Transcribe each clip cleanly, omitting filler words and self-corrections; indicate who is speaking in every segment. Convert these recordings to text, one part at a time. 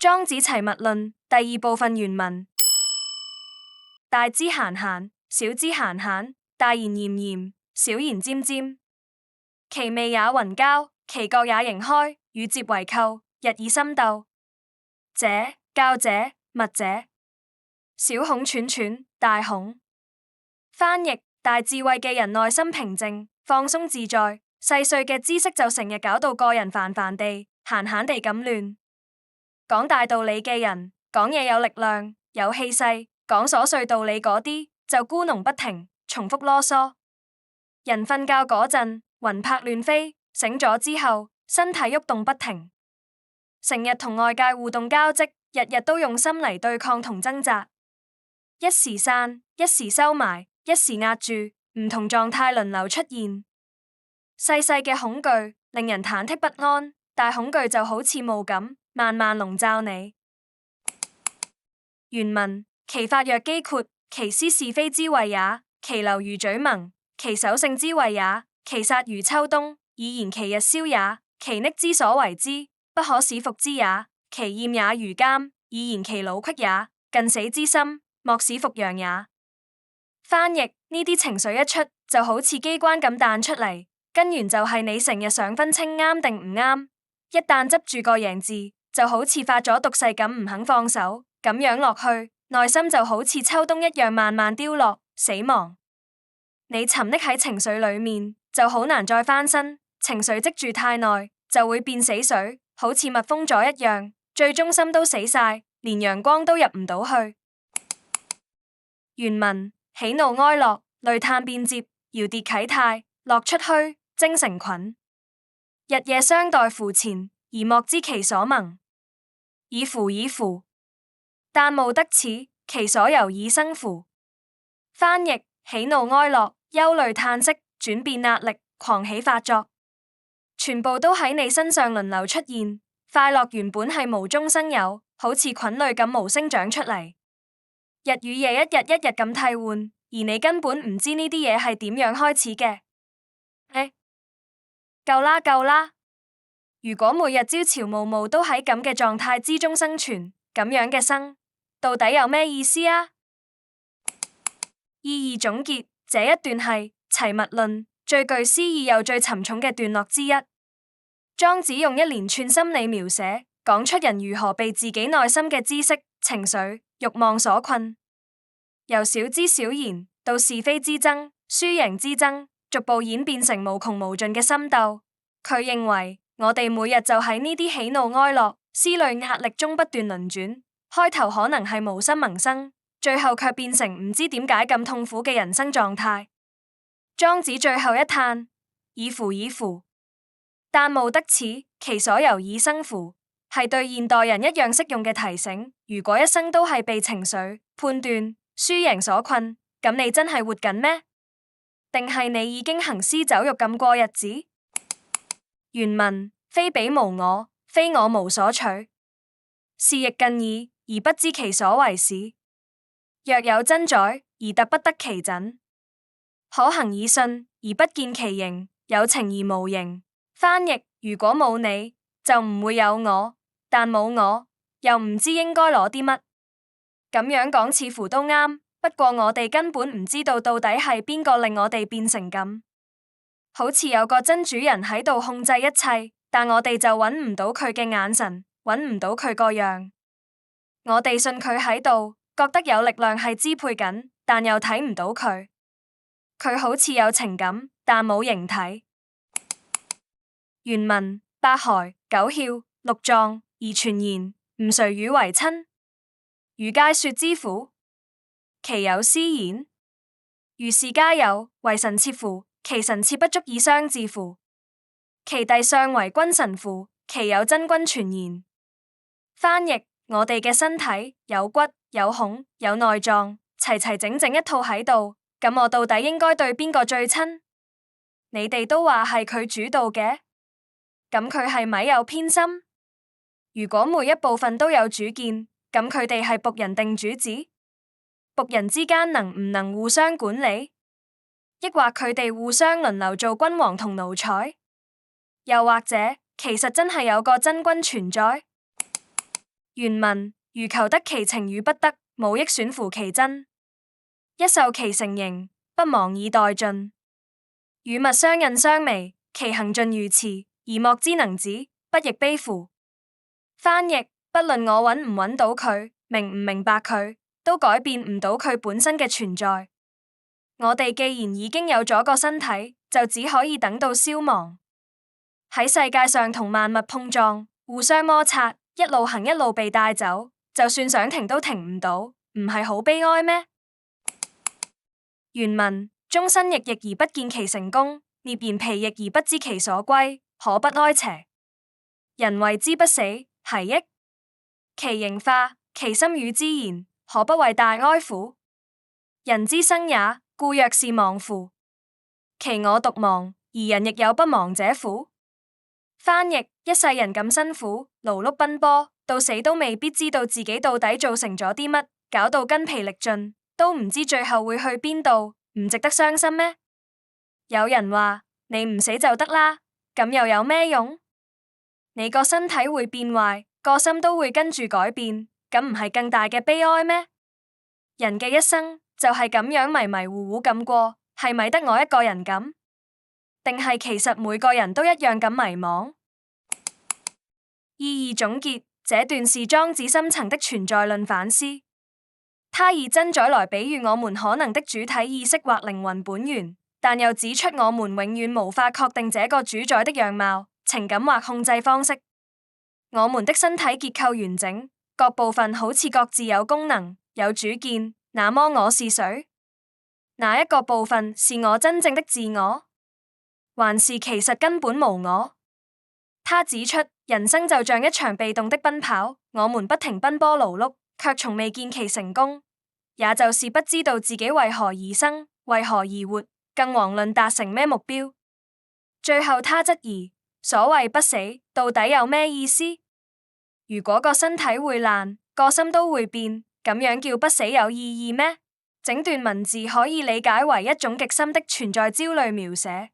Speaker 1: 莊子齊物論第二部分原文：大之閒閒，小之閒閒，大言炎炎，小言尖尖。其味也渾交，其角也盈開，與接為扣，日以心鬥。者，交者，密者。小孔喘喘，大孔。翻譯：大智慧嘅人內心平靜、放鬆自在，細碎嘅知識就成日搞到個人煩煩地、閒閒地咁亂。講大道理嘅人，講嘢有力量、有氣勢，講瑣碎道理嗰啲就咕噥不停，重複囉嗦。人瞓覺嗰陣，魂魄亂飛，醒咗之後，身體喐動不停，成日同外界互動交織，日日都用心嚟對抗同掙扎，一時散，一時收埋，一時壓住，唔同狀態輪流出現。細細嘅恐懼令人忐忑不安，大恐懼就好似霧咁，慢慢籠罩你。原文：其法若機括，其師是非之謂也；其流如嘴萌，其守性之謂也；其殺如秋冬，以言其日消也；其匿之所為之，不可使復之也；其厭也如監，以言其老隙也；近死之心，莫使復陽也。翻譯：呢啲情緒一出，就好似機關咁彈出嚟，根源就係你成日想分清啱定唔啱，一旦執住個贏字，就好似發咗毒誓咁唔肯放手，咁樣落去，內心就好似秋冬一樣慢慢凋落、死亡。你沉溺喺情緒裏面，就好難再翻身，情緒積住太耐，就會變死水，好似密封咗一樣，最終心都死晒，連陽光都入唔到去。原文：喜怒哀樂，累嘆變節，搖跌啟泰，樂出虛，精成捆。日夜相待乎前，而莫知其所萌。已乎已乎，但慕得此，其所由已生乎。翻譯：喜怒哀樂、憂慮嘆息、轉變壓力、狂喜發作，全部都喺你身上輪流出現。快樂原本係無中生有，好似菌類咁無聲長出嚟，日與夜一日一日咁替換，而你根本唔知呢啲嘢係點樣開始嘅。夠啦夠啦！如果每日朝朝暮暮都喺咁嘅狀態之中生存，咁樣嘅生，到底有咩意思啊？意義總結：這一段係齊物論最具詩意又最沉重嘅段落之一。莊子用一連串心理描寫，講出人如何被自己內心嘅知識、情緒、慾望所困，由小之小言到是非之爭、輸贏之爭，逐步演變成無窮無盡嘅心鬥。佢認為我哋每日就喺呢啲喜怒哀樂、思慮壓力中不斷輪轉，開頭可能係無心萌生，最後卻變成唔知點解咁痛苦嘅人生狀態。莊子最後一嘆：已乎已乎，但慕得此，其所由已生乎，係對現代人一樣適用嘅提醒。如果一生都係被情緒、判斷、輸贏所困，咁你真係活緊咩？定係你已經行屍走肉咁過日子？原文：非彼無我，非我無所取，是亦近矣，而不知其所為始。若有真宰，而特不得其準，可行以信，而不見其形，有情而無形。翻譯：如果冇你，就唔會有我，但冇我，又唔知應該攞啲乜。咁樣講似乎都啱，不過我哋根本唔知道到底係邊個令我哋變成咁。好似有個真主人喺度控制一切，但我哋就揾唔到佢嘅眼神，揾唔到佢個樣。我哋信佢喺度，覺得有力量係支配緊，但又睇唔到佢。佢好似有情感，但冇形體。原文：八骸、九竅、六臟，而全然，吾誰與為親？汝皆說之乎？其有斯焉？如是皆有，為神切乎？其神切不足以相治乎？其弟尚為君臣乎？其有真君全然？翻譯：我哋嘅身體有骨、有孔、有內臟，齊齊整整一套喺度。咁我到底應該對邊個最親？你哋都話係佢主導嘅，咁佢係咪有偏心？如果每一部分都有主見，咁佢哋係僕人定主子？僕人之間能唔能互相管理？抑或佢哋互相輪流做君王同奴才？又或者其實真係有個真君存在？原文：如求得其情與不得，無益損乎其真。一受其成形，不忙以待盡。與物相印相微，其行盡如辭，而莫之能止，不亦悲乎？翻譯：不論我揾唔揾到佢，明唔明白佢，都改變唔到佢本身嘅存在。我哋既然已經有咗個身體，就只可以等到消亡。喺世界上同萬物碰撞，互相摩擦，一路行一路被帶走，就算想停都停唔到，唔係好悲哀咩？原文：終身役役而不見其成功，嚢然疲役而不知其所歸，可不哀邪？人為之不死，繫益其形化，其心與之然，可不為大哀乎？人之生也，故若是亡乎？其我獨亡，而人亦有不亡者乎？翻譯：一世人咁辛苦勞碌奔波，到死都未必知道自己到底做成咗啲乜，搞到筋疲力盡，都唔知最後會去邊度，唔值得傷心咩？有人話你唔死就得啦，咁又有咩用？你個身體會變壞，個心都會跟住改變，咁唔係更大嘅悲哀咩？人嘅一生就係咁樣迷迷糊糊咁過，係咪得我一個人咁？定係其實每個人都一樣咁迷惘？意義總結：這段是莊子深層的存在論反思。他以真宰來比喻我們可能的主體意識或靈魂本源，但又指出我們永遠無法確定這個主宰的樣貌、情感或控制方式。我們的身體結構完整，各部分好似各自有功能、有主見。那麼我是誰？哪一個部分是我真正的自我？還是其實根本無我？他指出，人生就像一場被動的奔跑，我們不停奔波勞碌，卻從未見其成功，也就是不知道自己為何而生，為何而活，更遑論達成咩目標。最後他質疑，所謂不死到底有咩意思？如果個身體會爛，個心都會變，咁樣叫不死有意義咩？整段文字可以理解為一種極深的存在焦慮描寫。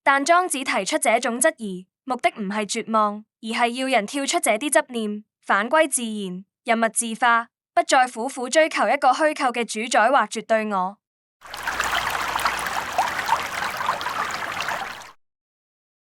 Speaker 1: 但莊子提出這種質疑，目的唔係絕望，而係要人跳出這啲執念，返歸自然，人物自化，不再苦苦追求一個虛構嘅主宰或絕對我。